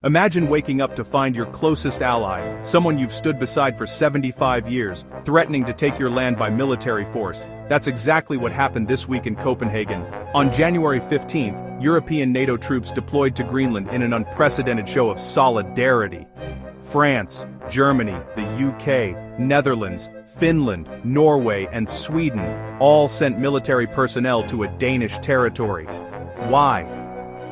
Imagine waking up to find your closest ally, someone you've stood beside for 75 years, threatening to take your land by military force. That's exactly what happened this week in Copenhagen. On January 15th, European NATO troops deployed to Greenland in an unprecedented show of solidarity. France, Germany, the UK, Netherlands, Finland, Norway, and Sweden all sent military personnel to a Danish territory. Why?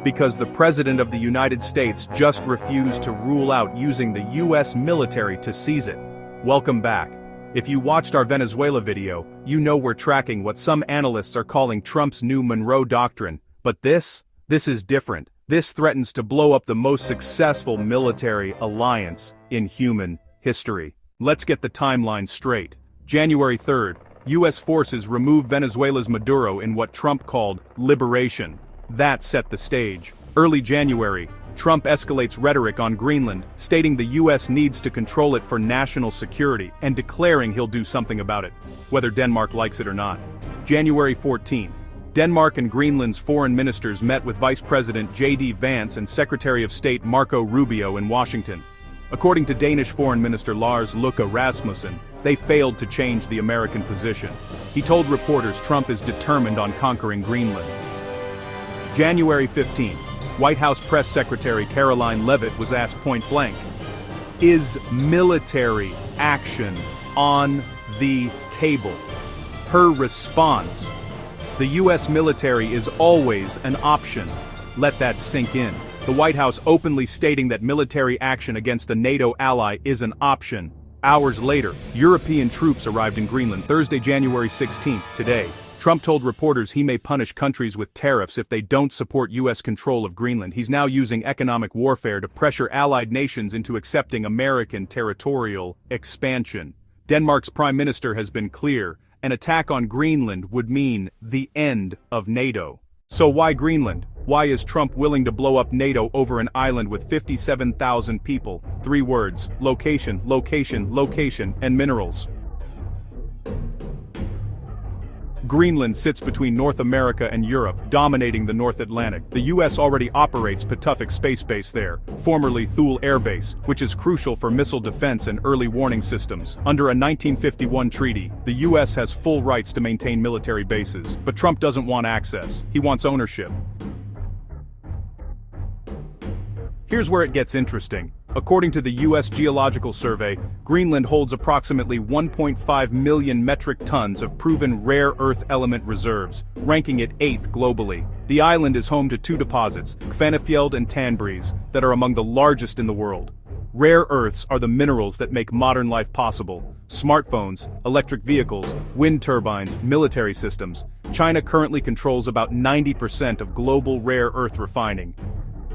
Because the President of the United States just refused to rule out using the US military to seize it. Welcome back. If you watched our Venezuela video, you know we're tracking what some analysts are calling Trump's new Monroe Doctrine. But this is different. This threatens to blow up the most successful military alliance in human history. Let's get the timeline straight. January 3rd, US forces removed Venezuela's Maduro in what Trump called liberation. That set the stage. Early January, Trump escalates rhetoric on Greenland, stating the US needs to control it for national security and declaring he'll do something about it, whether Denmark likes it or not. January 14th, Denmark and Greenland's foreign ministers met with Vice President J.D. Vance and Secretary of State Marco Rubio in Washington. According to Danish Foreign Minister Lars Løkke Rasmussen, they failed to change the American position. He told reporters Trump is determined on conquering Greenland. January 15th, White House Press Secretary Caroline Leavitt was asked point-blank, "Is military action on the table?" Her response, "The U.S. military is always an option." Let that sink in. The White House openly stating that military action against a NATO ally is an option. Hours later, European troops arrived in Greenland Thursday, January 16th, today. Trump told reporters he may punish countries with tariffs if they don't support U.S. control of Greenland. He's now using economic warfare to pressure allied nations into accepting American territorial expansion. Denmark's prime minister has been clear, an attack on Greenland would mean the end of NATO. So why Greenland? Why is Trump willing to blow up NATO over an island with 57,000 people? 3 words: location, location, location, and minerals. Greenland sits between North America and Europe, dominating the North Atlantic. The U.S. already operates Patuxent Space Base there, formerly Thule Air Base, which is crucial for missile defense and early warning systems. Under a 1951 treaty, the U.S. has full rights to maintain military bases, but Trump doesn't want access. He wants ownership. Here's where it gets interesting. According to the U.S. Geological Survey, Greenland holds approximately 1.5 million metric tons of proven rare earth element reserves, ranking it 8th globally. The island is home to 2 deposits, Kvanefjeld and Tanbreez, that are among the largest in the world. Rare earths are the minerals that make modern life possible. Smartphones, electric vehicles, wind turbines, military systems. China currently controls about 90% of global rare earth refining.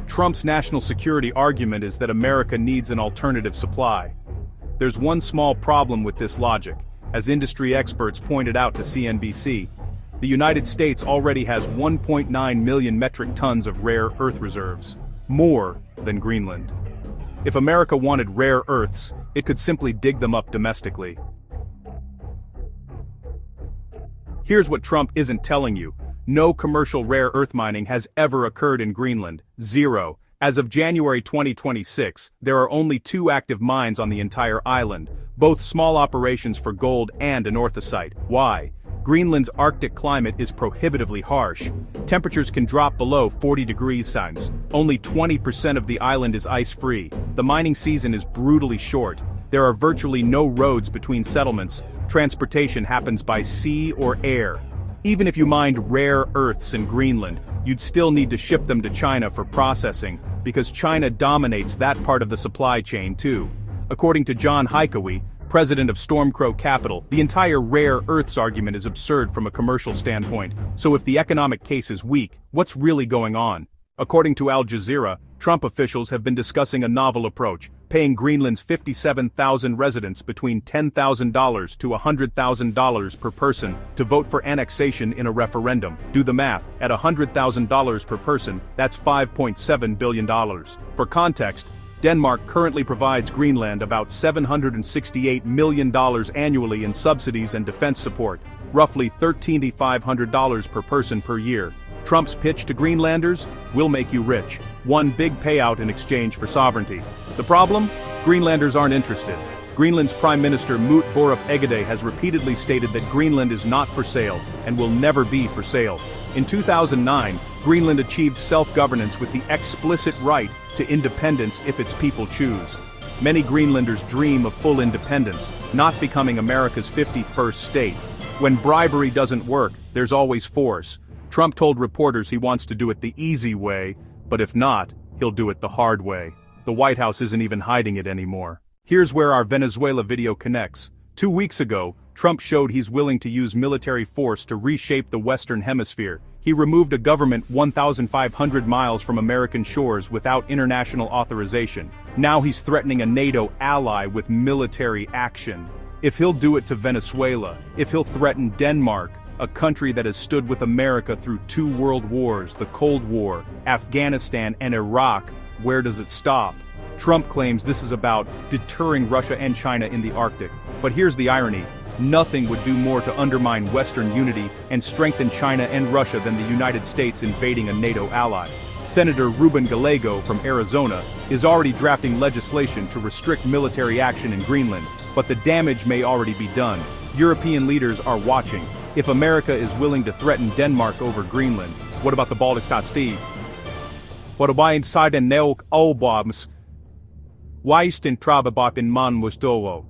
Trump's national security argument is that America needs an alternative supply. There's one small problem with this logic. As industry experts pointed out to CNBC, the United States already has 1.9 million metric tons of rare earth reserves, more than Greenland. If America wanted rare earths, it could simply dig them up domestically. Here's what Trump isn't telling you. No commercial rare earth mining has ever occurred in Greenland. 0. As of January 2026, there are only 2 active mines on the entire island, both small operations for gold and anorthosite. Why? Greenland's Arctic climate is prohibitively harsh. Temperatures can drop below 40 degrees Celsius. Only 20% of the island is ice-free. The mining season is brutally short. There are virtually no roads between settlements. Transportation happens by sea or air. Even if you mined rare earths in Greenland, you'd still need to ship them to China for processing, because China dominates that part of the supply chain too. According to John Hikawe, president of Stormcrow Capital, the entire rare earths argument is absurd from a commercial standpoint. So if the economic case is weak, what's really going on? According to Al Jazeera, Trump officials have been discussing a novel approach, paying Greenland's 57,000 residents between $10,000 to $100,000 per person to vote for annexation in a referendum. Do the math. At $100,000 per person, that's $5.7 billion. For context, Denmark currently provides Greenland about $768 million annually in subsidies and defense support, roughly $13,500 per person per year. Trump's pitch to Greenlanders? We'll make you rich. One big payout in exchange for sovereignty. The problem? Greenlanders aren't interested. Greenland's Prime Minister Moot Borup Egede has repeatedly stated that Greenland is not for sale, and will never be for sale. In 2009, Greenland achieved self-governance with the explicit right to independence if its people choose. Many Greenlanders dream of full independence, not becoming America's 51st state. When bribery doesn't work, there's always force. Trump told reporters he wants to do it the easy way, but if not, he'll do it the hard way. The White House isn't even hiding it anymore. Here's where our Venezuela video connects. 2 weeks ago, Trump showed he's willing to use military force to reshape the Western Hemisphere. He removed a government 1,500 miles from American shores without international authorization. Now he's threatening a NATO ally with military action. If he'll do it to Venezuela, if he'll threaten Denmark, a country that has stood with America through 2 world wars, the Cold War, Afghanistan, and Iraq, where does it stop? Trump claims this is about deterring Russia and China in the Arctic. But here's the irony. Nothing would do more to undermine Western unity and strengthen China and Russia than the United States invading a NATO ally. Senator Ruben Gallego from Arizona is already drafting legislation to restrict military action in Greenland, but the damage may already be done. European leaders are watching. If America is willing to threaten Denmark over Greenland, what about the Baltic States? What about inside and neok oboms? Weisten trababop in man mustowo.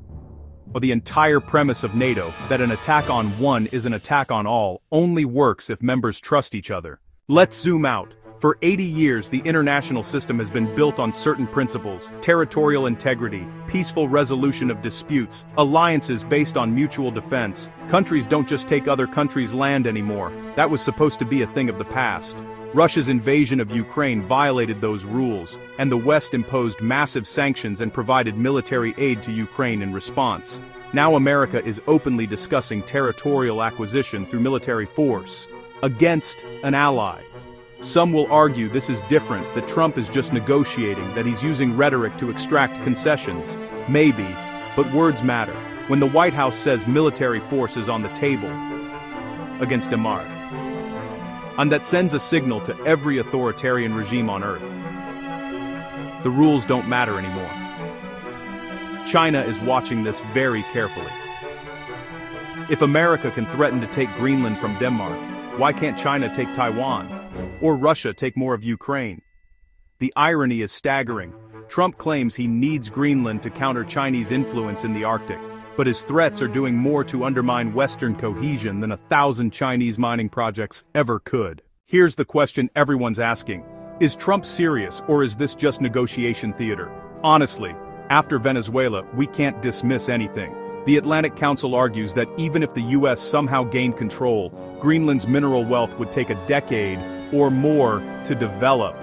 Or the entire premise of NATO, that an attack on one is an attack on all, only works if members trust each other. Let's zoom out. For 80 years, the international system has been built on certain principles: territorial integrity, peaceful resolution of disputes, alliances based on mutual defense. Countries don't just take other countries' land anymore. That was supposed to be a thing of the past. Russia's invasion of Ukraine violated those rules, and the West imposed massive sanctions and provided military aid to Ukraine in response. Now America is openly discussing territorial acquisition through military force against an ally. Some will argue this is different, that Trump is just negotiating, that he's using rhetoric to extract concessions. Maybe, but words matter. When the White House says military force is on the table against Denmark, and that sends a signal to every authoritarian regime on Earth. The rules don't matter anymore. China is watching this very carefully. If America can threaten to take Greenland from Denmark, why can't China take Taiwan? Or Russia take more of Ukraine? The irony is staggering. Trump claims he needs Greenland to counter Chinese influence in the Arctic, but his threats are doing more to undermine Western cohesion than 1,000 Chinese mining projects ever could. Here's the question everyone's asking. Is Trump serious, or is this just negotiation theater? Honestly, after Venezuela, we can't dismiss anything. The Atlantic Council argues that even if the US somehow gained control, Greenland's mineral wealth would take a decade or more to develop.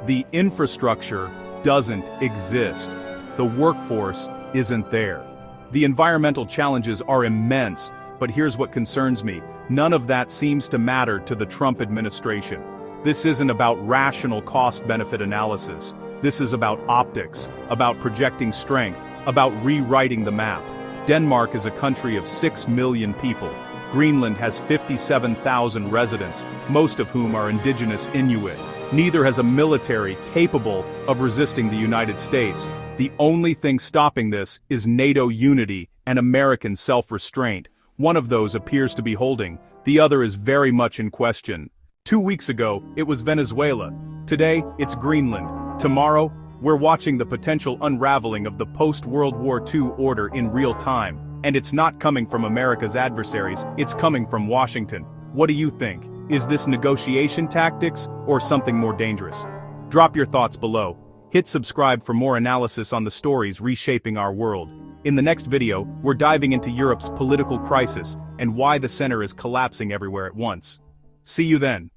The infrastructure doesn't exist. The workforce isn't there. The environmental challenges are immense, but here's what concerns me. None of that seems to matter to the Trump administration. This isn't about rational cost-benefit analysis. This is about optics, about projecting strength, about rewriting the map. Denmark is a country of 6 million people. Greenland has 57,000 residents, most of whom are indigenous Inuit. Neither has a military capable of resisting the United States. The only thing stopping this is NATO unity and American self-restraint. One of those appears to be holding, the other is very much in question. 2 weeks ago, it was Venezuela. Today, it's Greenland. Tomorrow, we're watching the potential unraveling of the post-World War II order in real time. And it's not coming from America's adversaries, it's coming from Washington. What do you think? Is this negotiation tactics or something more dangerous? Drop your thoughts below. Hit subscribe for more analysis on the stories reshaping our world. In the next video, we're diving into Europe's political crisis and why the center is collapsing everywhere at once. See you then.